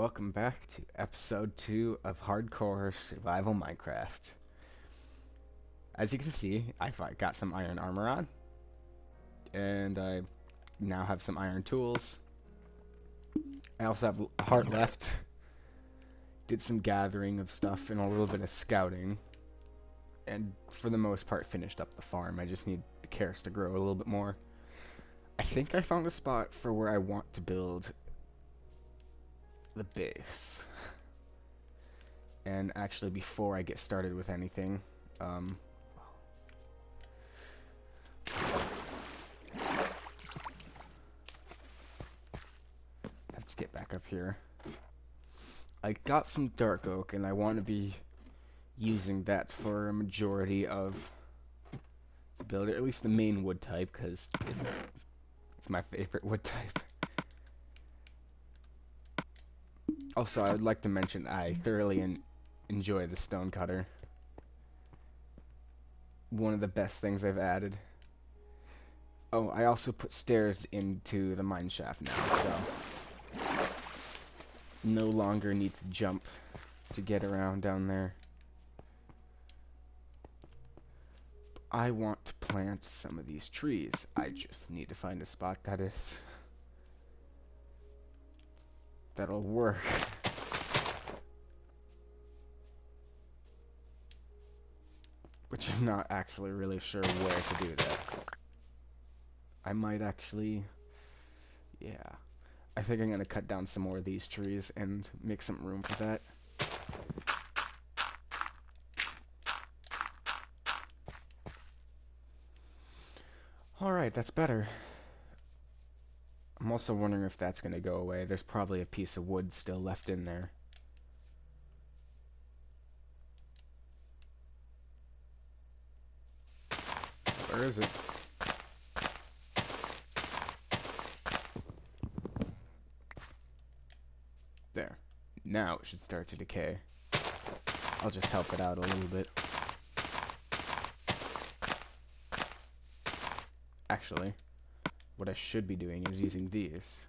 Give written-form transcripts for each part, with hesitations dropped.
welcome back to episode 2 of Hardcore Survival Minecraft. As you can see, I've got some iron armor on, and I now have some iron tools. I also have a heart left. Did some gathering of stuff and a little bit of scouting, and for the most part finished up the farm. I just need the carrots to grow a little bit more. I think I found a spot for where I want to build the base. And actually, before I get started with anything, let's get back up here. I got some dark oak, and I want to be using that for a majority of the build, or at least the main wood type, because it's my favorite wood type. Also, I would like to mention I thoroughly enjoy the stone cutter. One of the best things I've added. Oh, I also put stairs into the mine shaft now, so no longer need to jump to get around down there. I want to plant some of these trees. I just need to find a spot that'll work. Which I'm not actually really sure where to do that. I might actually... yeah. I think I'm going to cut down some more of these trees and make some room for that. Alright, that's better. I'm also wondering if that's going to go away. There's probably a piece of wood still left in there. Where is it? There. Now it should start to decay. I'll just help it out a little bit. Actually, what I should be doing is using these.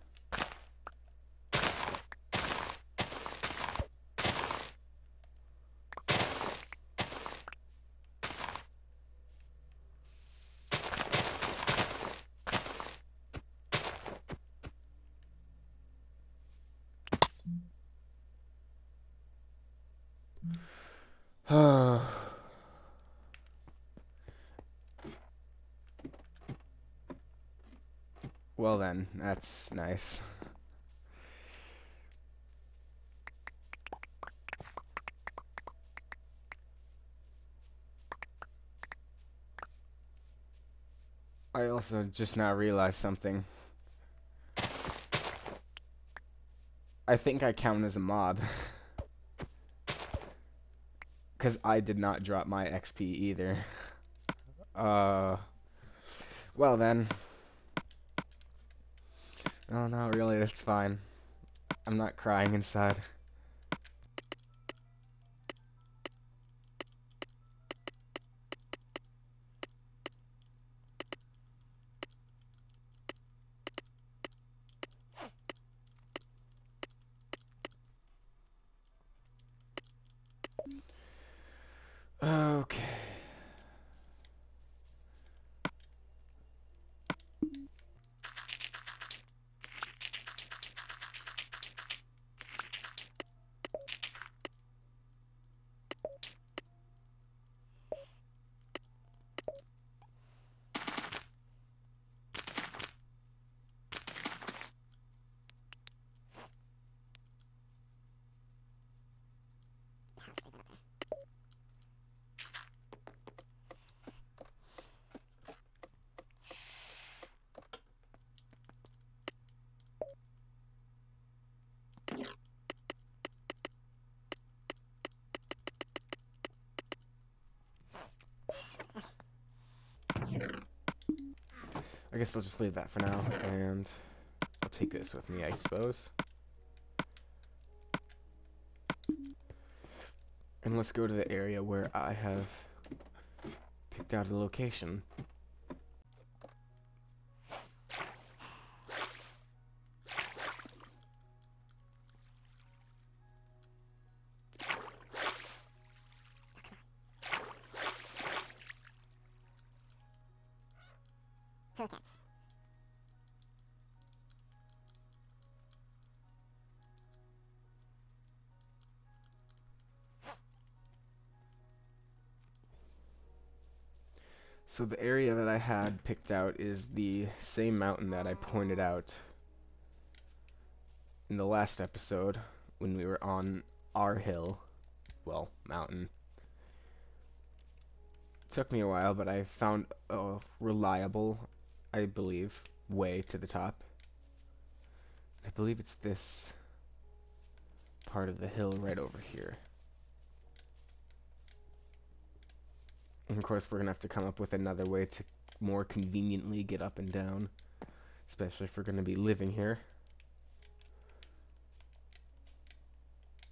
Well then, that's nice. I also just now realized something. I think I count as a mob. Because I did not drop my XP either. Well then. Oh no, really, it's fine. I'm not crying inside. Okay. I guess I'll just leave that for now, and I'll take this with me, I suppose. And let's go to the area where I have picked out a location. So the area that I had picked out is the same mountain that I pointed out in the last episode when we were on our hill. Well, mountain. Took me a while, but I found a reliable, I believe, way to the top. I believe it's this part of the hill right over here. And of course, we're going to have to come up with another way to more conveniently get up and down, especially if we're going to be living here.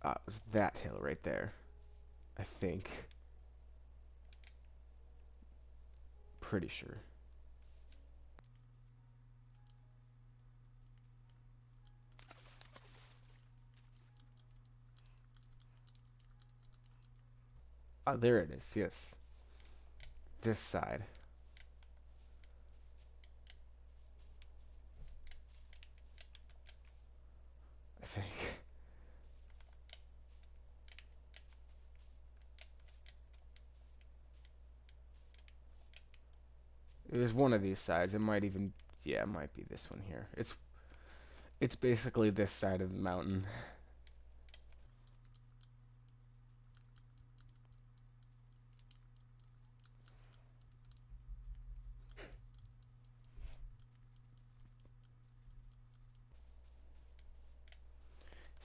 It was that hill right there, I think. Pretty sure. Oh, there it is, yes. This side. I think. It was one of these sides. It might even, yeah, it might be this one here. It's basically this side of the mountain.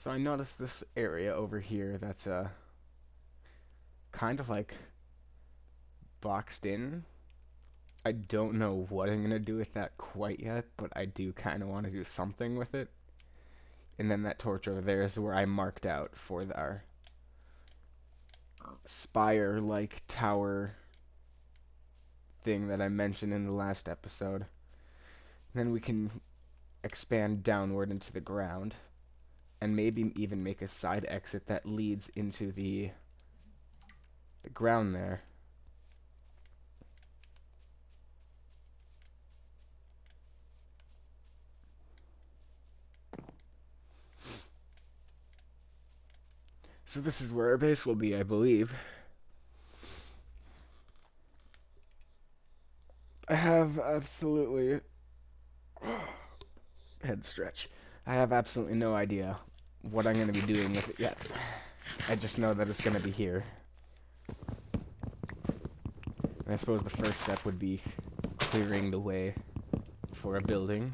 So I noticed this area over here that's kind of like boxed in. I don't know what I'm gonna do with that quite yet, but I do kind of want to do something with it. And then that torch over there is where I marked out for our spire-like tower thing that I mentioned in the last episode. Then we can expand downward into the ground, and maybe even make a side exit that leads into the ground there. So this is where our base will be, I believe. I have absolutely... head stretch. I have absolutely no idea what I'm going to be doing with it yet. I just know that it's going to be here. And I suppose the first step would be clearing the way for a building.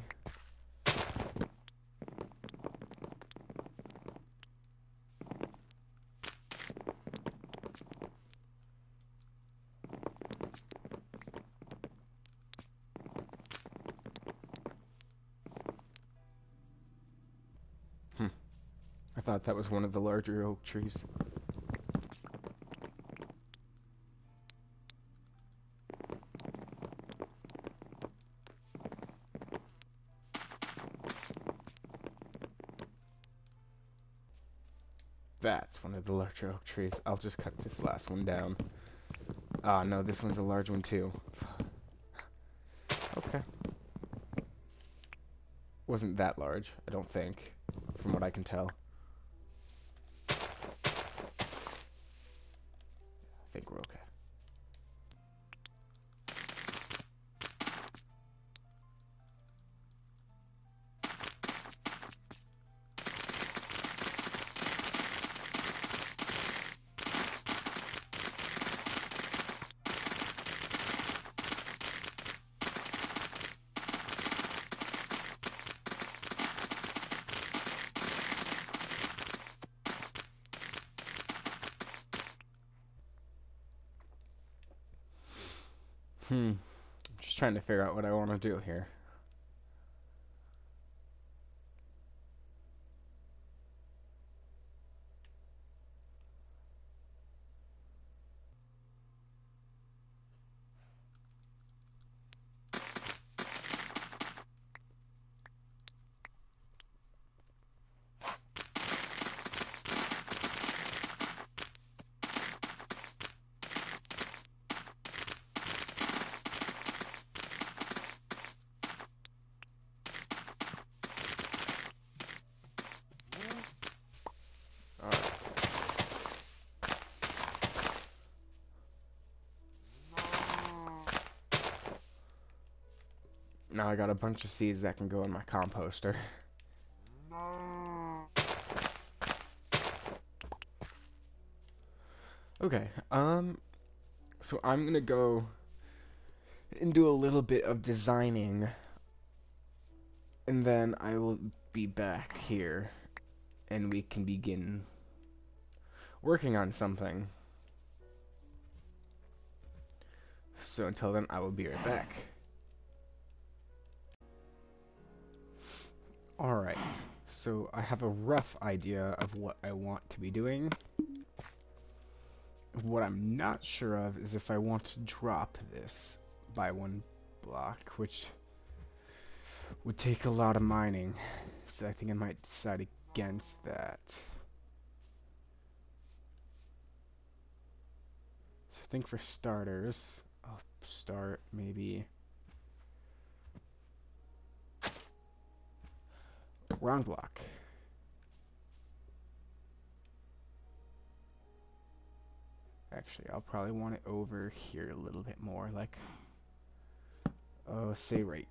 I thought that was one of the larger oak trees. That's one of the larger oak trees. I'll just cut this last one down. Ah, no, this one's a large one too. Okay. Wasn't that large, I don't think, from what I can tell. I think we're okay. I'm just trying to figure out what I want to do here. Now I got a bunch of seeds that can go in my composter. Okay, so I'm gonna go and do a little bit of designing, and then I will be back here, and we can begin working on something. So until then, I will be right back. Alright, so I have a rough idea of what I want to be doing. What I'm not sure of is if I want to drop this by 1 block, which would take a lot of mining. So I think I might decide against that. So I think for starters, I'll start maybe... Wrong block. Actually, I'll probably want it over here a little bit more, like, say right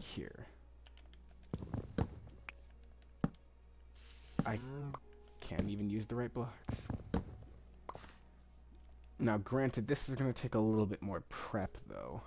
here. I can't even use the right blocks. Now, granted, this is going to take a little bit more prep, though.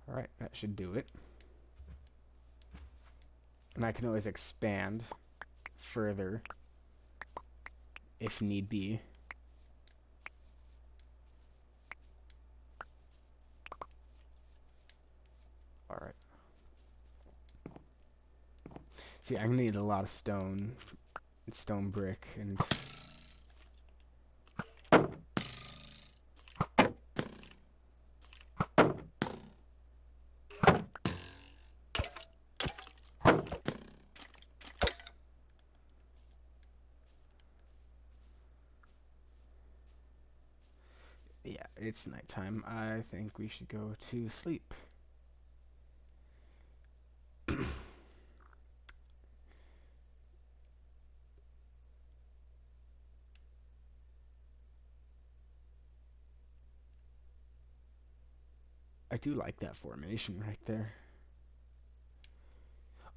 Alright, that should do it. And I can always expand further if need be. Alright. See, I'm gonna need a lot of stone brick, and yeah, it's nighttime. I think we should go to sleep. I do like that formation right there.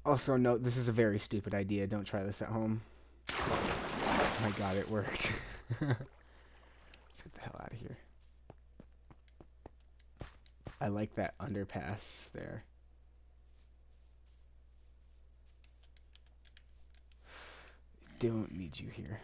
Also, note, this is a very stupid idea. Don't try this at home. Oh my god, it worked. Let's get the hell out of here. I like that underpass there. Don't need you here.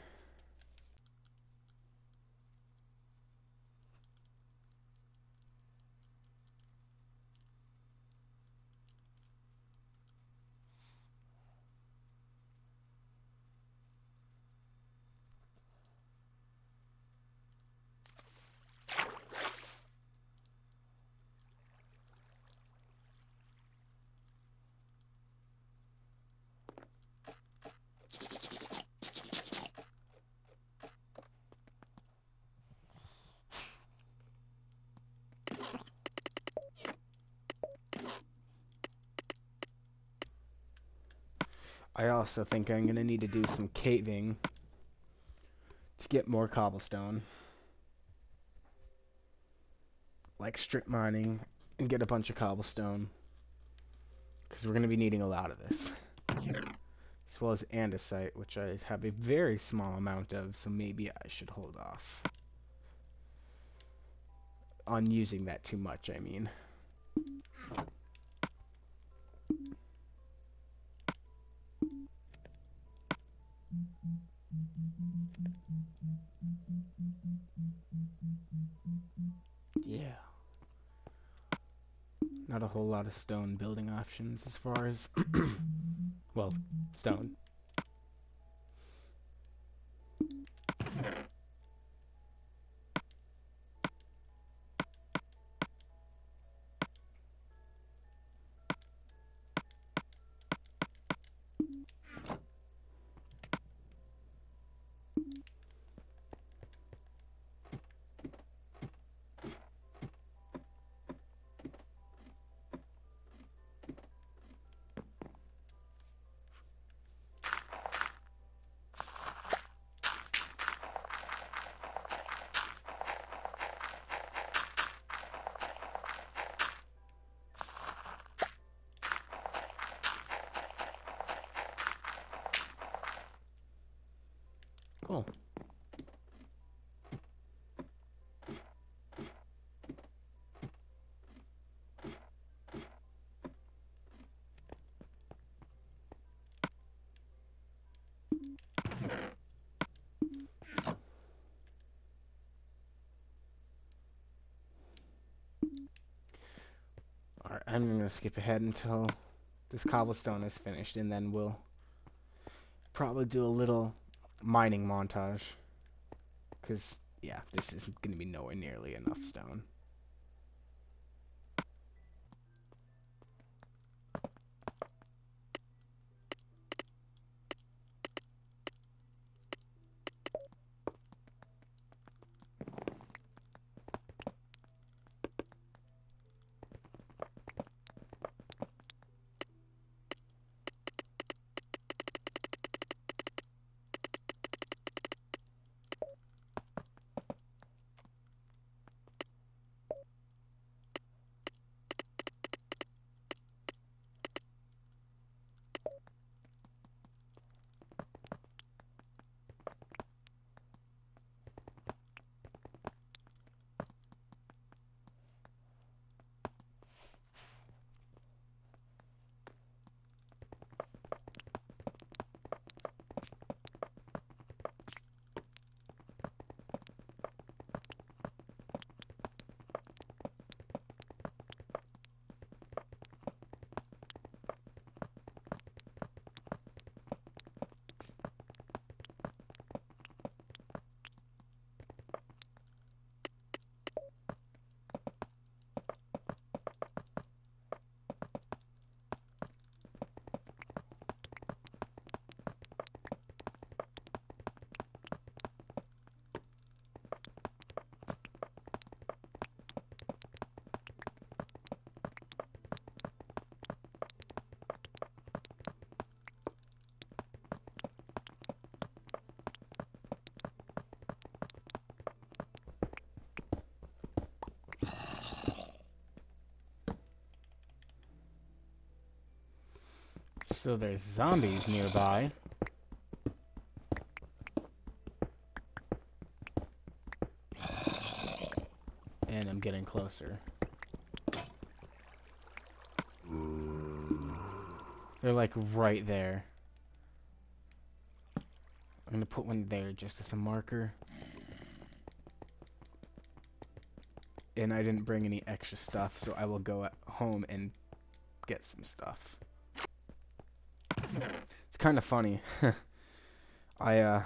I also think I'm gonna need to do some caving to get more cobblestone. Like strip mining and get a bunch of cobblestone. Because we're gonna be needing a lot of this. As well as andesite, which I have a very small amount of, so maybe I should hold off on using that too much, I mean. Yeah. Not a whole lot of stone building options as far as, well, stone. Cool. Alright, I'm going to skip ahead until this cobblestone is finished, and then we'll probably do a little mining montage. Because, yeah, this isn't going to be nowhere nearly enough stone. So there's zombies nearby. And I'm getting closer. They're like right there. I'm gonna put one there just as a marker. And I didn't bring any extra stuff, so I will go at home and get some stuff. It's kind of funny. I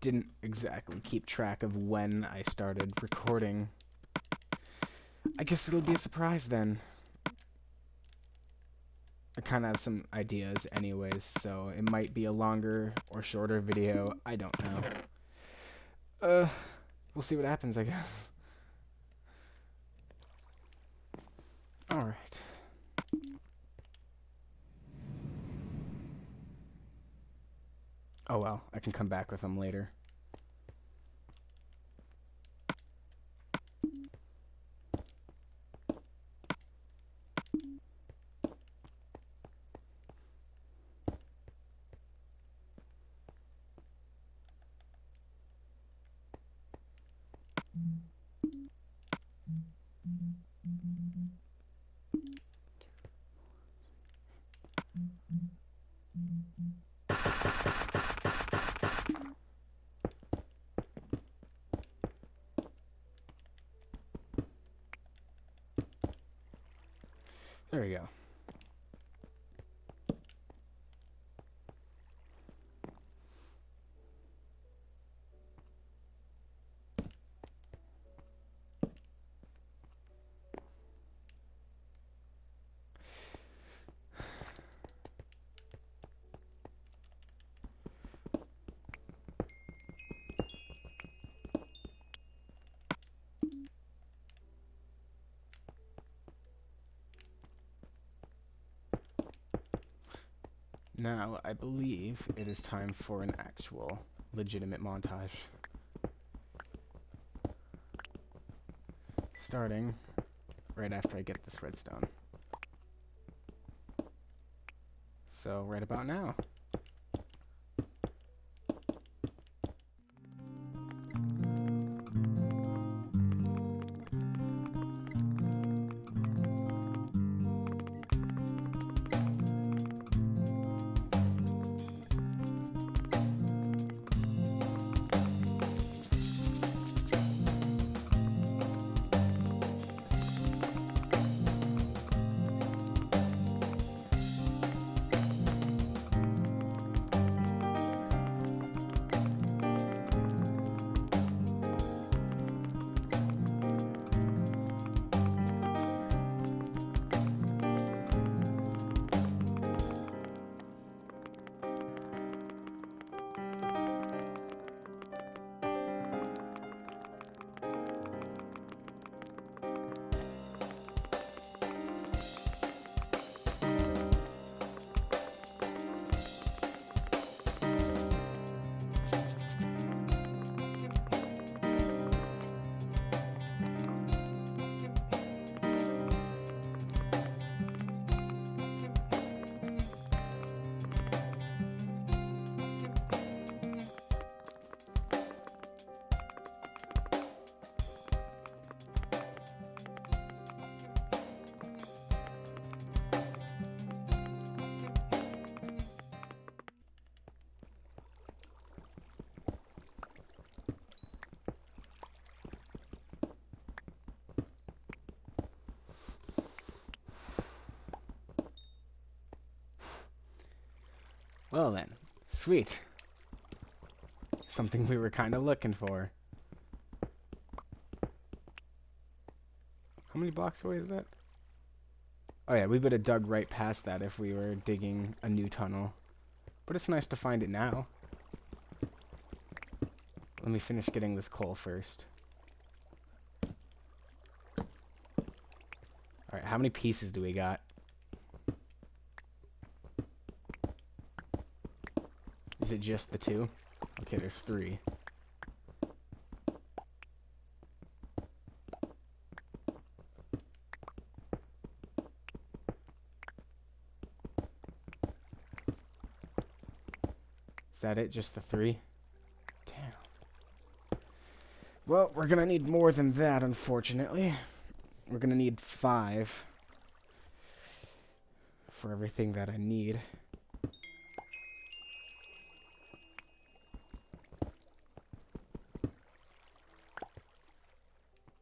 didn't exactly keep track of when I started recording. I guess it'll be a surprise then. I kind of have some ideas anyways, so it might be a longer or shorter video. I don't know. We'll see what happens, I guess. Alright. Oh well, I can come back with them later. There we go. Now, I believe it is time for an actual legitimate montage. Starting right after I get this redstone. So, right about now. Well then, sweet. Something we were kind of looking for. How many blocks away is that? Oh yeah, we would have dug right past that if we were digging a new tunnel. But it's nice to find it now. Let me finish getting this coal first. Alright, how many pieces do we got? Is it just the 2? Okay, there's 3. Is that it? Just the 3? Damn. Well, we're gonna need more than that, unfortunately. We're gonna need 5 for everything that I need.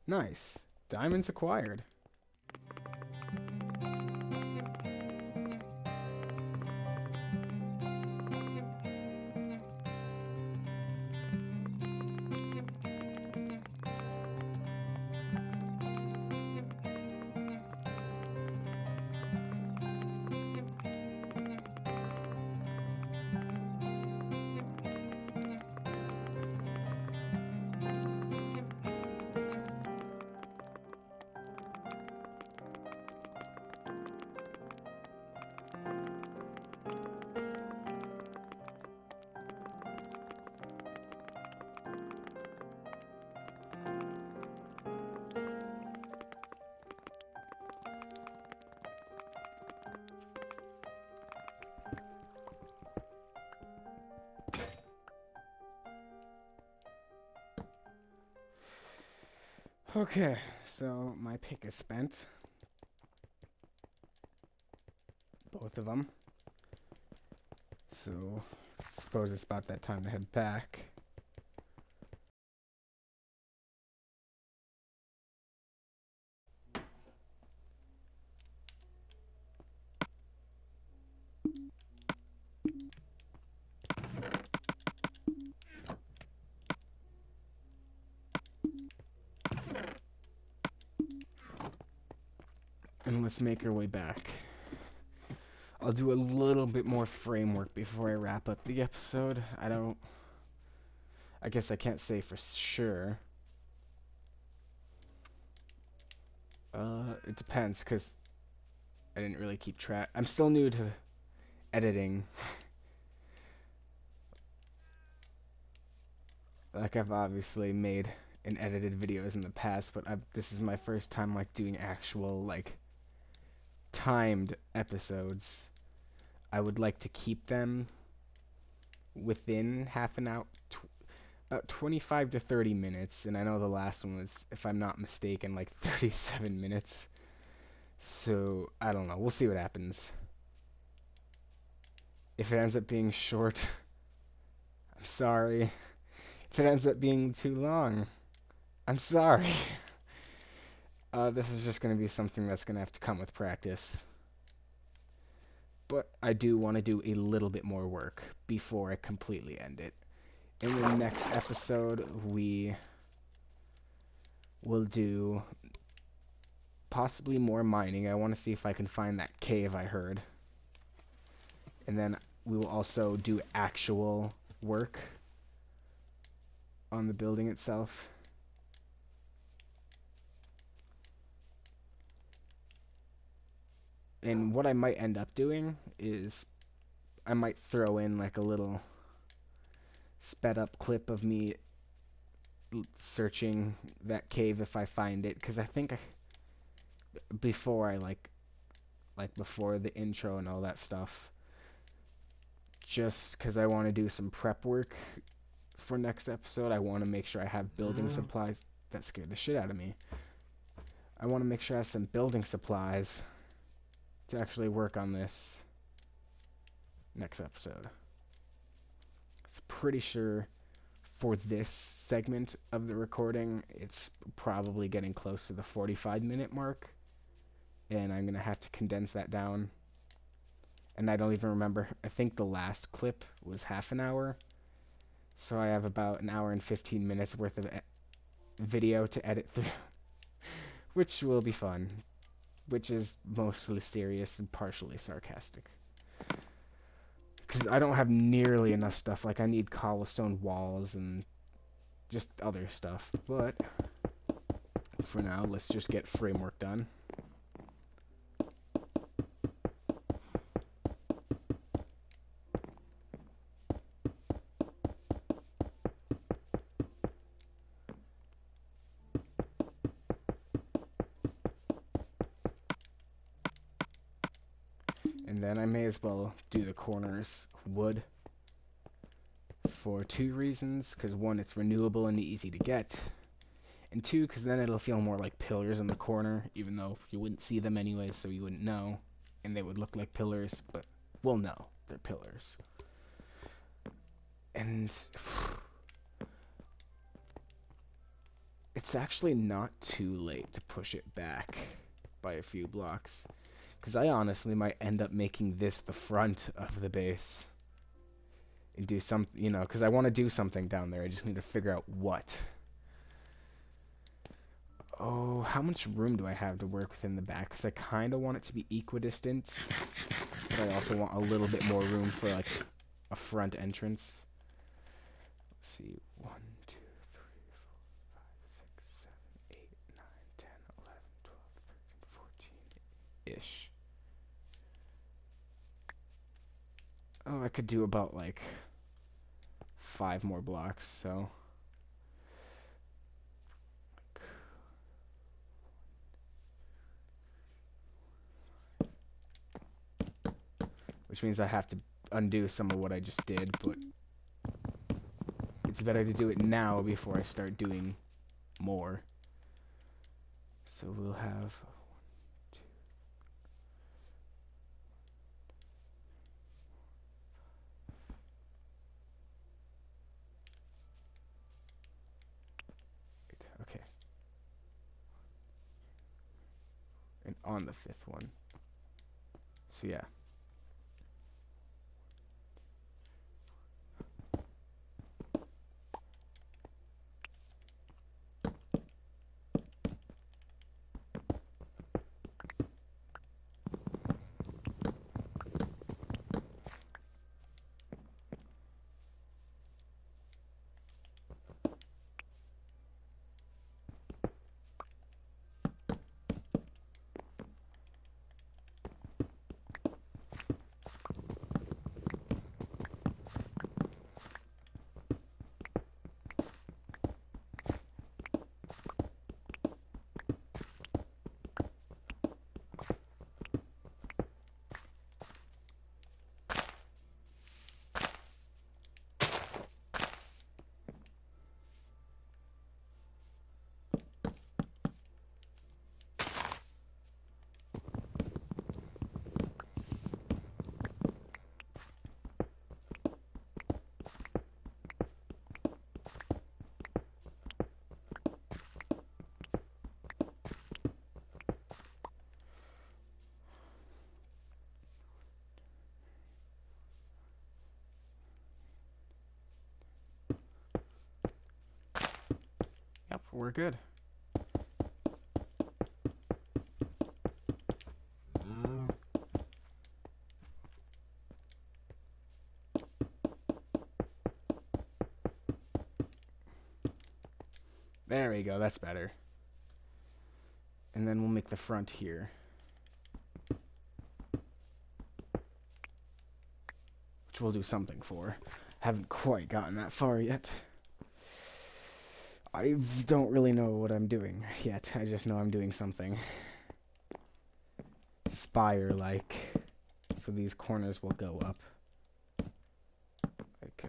Nice. Diamonds acquired. Okay, so my pick is spent. Both of them. So, I suppose it's about that time to head back. And let's make our way back. I'll do a little bit more framework before I wrap up the episode. I guess I can't say for sure. It depends, because I didn't really keep track. I'm still new to editing. Like, I've obviously made and edited videos in the past, but this is my first time, like, doing actual, like, timed episodes. I would like to keep them within half an hour, about 25 to 30 minutes, and I know the last one was, if I'm not mistaken, like 37 minutes. So, I don't know. We'll see what happens. If it ends up being short, I'm sorry. If it ends up being too long, I'm sorry. This is just going to be something that's going to have to come with practice. But I do want to do a little bit more work before I completely end it. In the next episode, we will do possibly more mining. I want to see if I can find that cave I heard. And then we will also do actual work on the building itself. And what I might end up doing is I might throw in like a little sped up clip of me searching that cave if I find it, because I think before I like before the intro and all that stuff, just because I want to do some prep work for next episode. I want to make sure I have building supplies. That scared the shit out of me. I want to make sure I have some building supplies to actually work on this next episode. It's pretty sure for this segment of the recording, it's probably getting close to the 45-minute mark, and I'm going to have to condense that down And I don't even remember. I think the last clip was half an hour. So I have about an hour and 15 minutes worth of video to edit through, which will be fun, which is mostly serious and partially sarcastic. Because I don't have nearly enough stuff. Like, I need cobblestone walls and just other stuff. But for now, let's just get framework done. And then I may as well do the corners wood for two reasons. Because one, it's renewable and easy to get. And two, because then it'll feel more like pillars in the corner, even though you wouldn't see them anyway, so you wouldn't know. And they would look like pillars, but we'll know they're pillars. And it's actually not too late to push it back by a few blocks. Because I honestly might end up making this the front of the base. And do some, you know, because I want to do something down there. I just need to figure out what. Oh, how much room do I have to work within the back? Because I kind of want it to be equidistant. But I also want a little bit more room for, like, a front entrance. Let's see. 1, 2, 3, 4, 5, 6, 7, 8, 9, 10, 11, 12, 13, 14-ish. Oh, I could do about, like, 5 more blocks, so... Which means I have to undo some of what I just did, but... It's better to do it now before I start doing more. So we'll have... Okay. And on the 5th one. So yeah. Yep, we're good. There we go, that's better. And then we'll make the front here. Which we'll do something for. Haven't quite gotten that far yet. I don't really know what I'm doing yet. I just know I'm doing something. Spire-like. So these corners will go up. Like,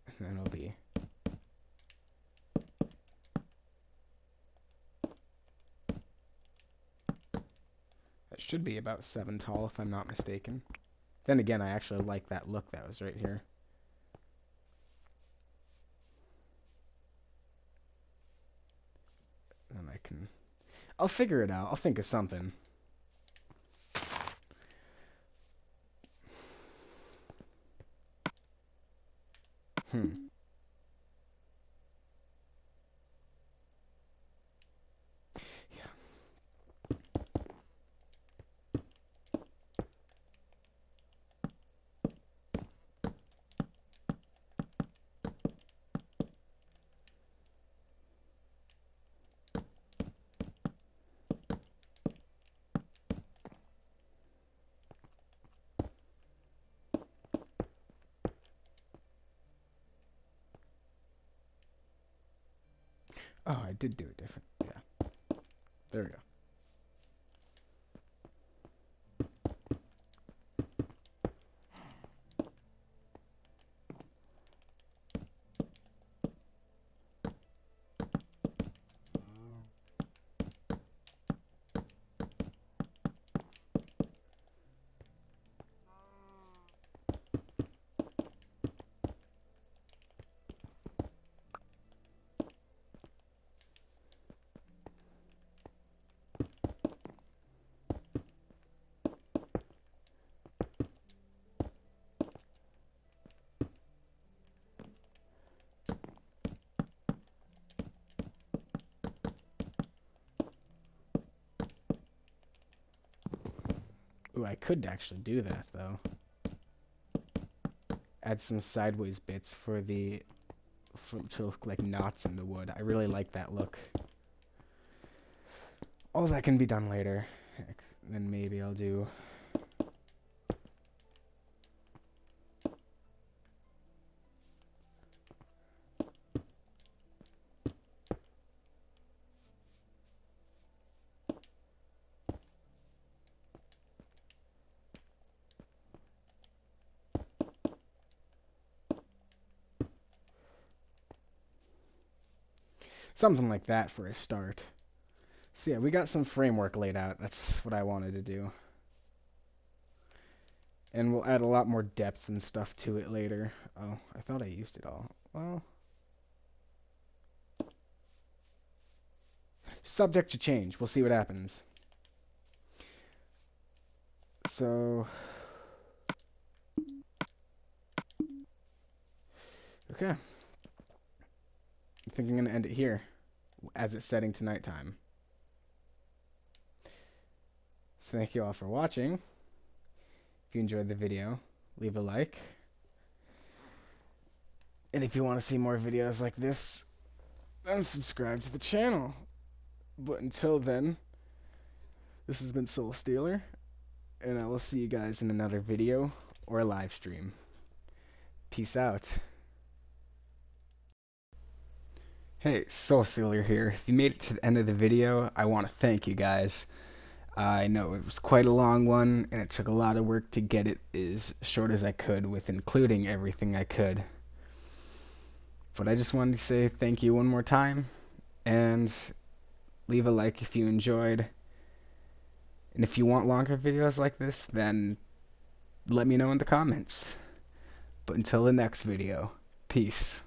and then it'll be... That should be about 7 tall, if I'm not mistaken. Then again, I actually like that look that was right here. I'll figure it out. I'll think of something. Hmm. Yeah. Oh, I did do it different. Yeah. There we go. Ooh, I could actually do that though. Add some sideways bits for the to look like knots in the wood. I really like that look. All that can be done later. Heck, then maybe I'll do something like that for a start. So yeah, we got some framework laid out. That's what I wanted to do. And we'll add a lot more depth and stuff to it later. Oh, I thought I used it all. Well, subject to change. We'll see what happens. So, okay. I think I'm going to end it here as it's setting to nighttime. So thank you all for watching. If you enjoyed the video, leave a like. And if you want to see more videos like this, then subscribe to the channel. But until then, this has been Soul Stealer, and I will see you guys in another video or live stream. Peace out. Hey, Soul Stealer here. If you made it to the end of the video, I want to thank you guys. I know it was quite a long one, and it took a lot of work to get it as short as I could, with including everything I could. But I just wanted to say thank you one more time, and leave a like if you enjoyed. And if you want longer videos like this, then let me know in the comments. But until the next video, peace.